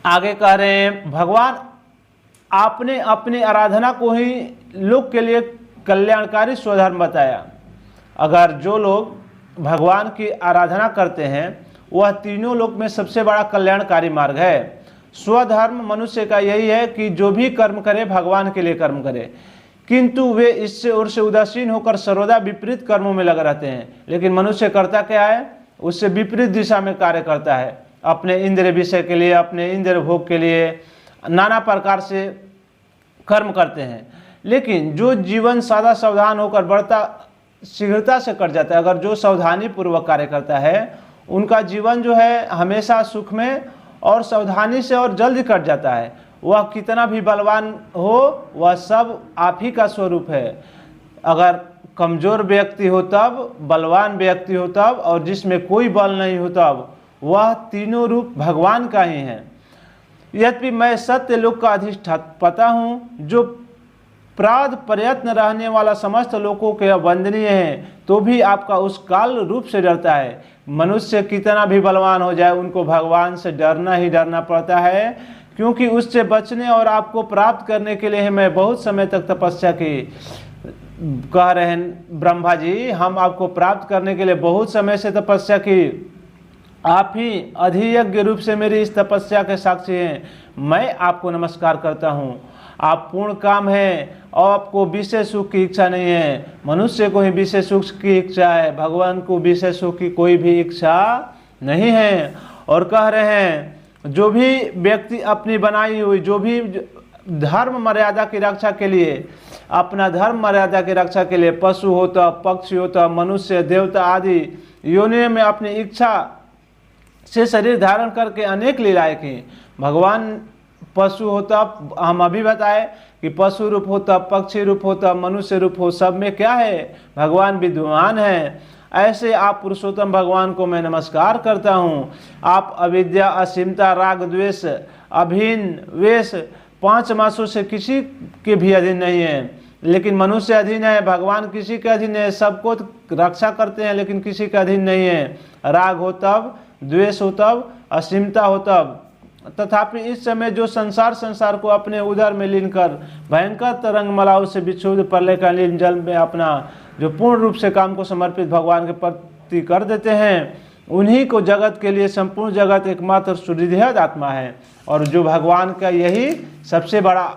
आगे कह रहे हैं, भगवान आपने अपनी आराधना को ही लोक के लिए कल्याणकारी स्वधर्म बताया। अगर जो लोग भगवान की आराधना करते हैं वह तीनों लोक में सबसे बड़ा कल्याणकारी मार्ग है। स्वधर्म मनुष्य का यही है कि जो भी कर्म करे भगवान के लिए कर्म करे, किंतु वे इससे और से उदासीन होकर सर्वदा विपरीत कर्मों में लगे रहते हैं। लेकिन मनुष्य करता क्या है, उससे विपरीत दिशा में कार्य करता है, अपने इंद्रिय विषय के लिए, अपने इंद्रिय भोग के लिए नाना प्रकार से कर्म करते हैं। लेकिन जो जीवन सादा सावधान होकर बढ़ता शीघ्रता से कट जाता है, अगर जो सावधानी पूर्वक कार्य करता है उनका जीवन जो है हमेशा सुख में और सावधानी से और जल्दी कट जाता है। वह कितना भी बलवान हो, वह सब आप ही का स्वरूप है। अगर कमजोर व्यक्ति हो तब, बलवान व्यक्ति हो तब, और जिसमें कोई बल नहीं हो तब, वह तीनों रूप भगवान का ही है। यद्यपि मैं सत्य लोक का अधिष्ठाता हूँ, जो प्राद प्रयत्न रहने वाला समस्त लोगों के वंदनीय है, तो भी आपका उस काल रूप से डरता है। मनुष्य कितना भी बलवान हो जाए, उनको भगवान से डरना ही डरना पड़ता है, क्योंकि उससे बचने और आपको प्राप्त करने के लिए मैं बहुत समय तक तपस्या की। कह रहे हैं ब्रह्मा जी, हम आपको प्राप्त करने के लिए बहुत समय से तपस्या की, आप ही अधियज्ञ रूप से मेरी इस तपस्या के साक्षी हैं। मैं आपको नमस्कार करता हूँ। आप पूर्ण काम हैं और आपको विशेष सुख की इच्छा नहीं है। मनुष्य को ही विशेष सुख की इच्छा है, भगवान को विशेष सुख की कोई भी इच्छा नहीं है। और कह रहे हैं, जो भी व्यक्ति अपनी बनाई हुई, जो भी धर्म मर्यादा की रक्षा के लिए, अपना धर्म मर्यादा की रक्षा के लिए पशु होता, पक्षी होता, मनुष्य, देवता आदि योनियों में अपनी इच्छा से शरीर धारण करके अनेक लीलाएं की। भगवान पशु होता, हम अभी बताए कि पशु रूप होता, पक्षी रूप होता, मनुष्य रूप हो, सब में क्या है, भगवान विद्यमान है। ऐसे आप पुरुषोत्तम भगवान को मैं नमस्कार करता हूँ। आप अविद्या, असीमता, राग, द्वेष, अभिन्न वेश, 5 मासों से किसी के भी अधीन नहीं है, लेकिन मनुष्य अधीन है। भगवान किसी के अधीन है, सबको रक्षा करते हैं, लेकिन किसी के अधीन नहीं है। राग हो तब, द्वेष हो तब, असीमता हो तब। तथापि इस समय जो संसार को अपने उदर में लीन कर भयंकर तरंग मलाओं से विक्षुब्ध प्रलयकालीन जल में अपना जो पूर्ण रूप से काम को समर्पित भगवान के प्रति कर देते हैं, उन्हीं को जगत के लिए संपूर्ण जगत एकमात्र सुहृदय आत्मा है। और जो भगवान का यही सबसे बड़ा,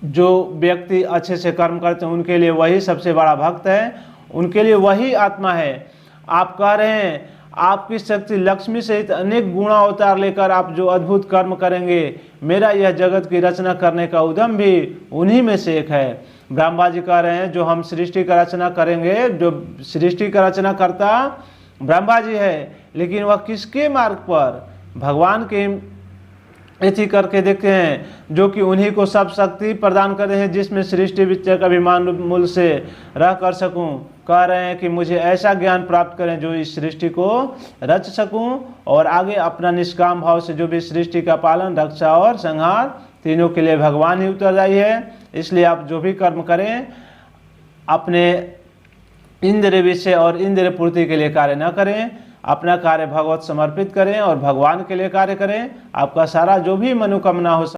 जो व्यक्ति अच्छे से कर्म करते हैं उनके लिए वही सबसे बड़ा भक्त है, उनके लिए वही आत्मा है। आप कह रहे हैं, आपकी शक्ति लक्ष्मी सहित अनेक गुणा अवतार लेकर आप जो अद्भुत कर्म करेंगे, मेरा यह जगत की रचना करने का उद्यम भी उन्हीं में से एक है। ब्रह्मा जी कह रहे हैं, जो हम सृष्टि का रचना करेंगे, जो सृष्टि का रचना करता ब्रह्मा जी है, लेकिन वह किसके मार्ग पर, भगवान के ऐसी करके देखते हैं, जो कि उन्हीं को सब शक्ति प्रदान कर रहे हैं, जिसमें सृष्टि विचय का अभिमान मूल से रह कर सकूं। कह रहे हैं कि मुझे ऐसा ज्ञान प्राप्त करें जो इस सृष्टि को रच सकूं, और आगे अपना निष्काम भाव से जो भी सृष्टि का पालन, रक्षा और संहार तीनों के लिए भगवान ही उत्तरदायी है। इसलिए आप जो भी कर्म करें, अपने इंद्रिय विषय और इंद्रिय पूर्ति के लिए कार्य न करें, अपना कार्य भगवत समर्पित करें और भगवान के लिए कार्य करें। आपका सारा जो भी मनोकामना हो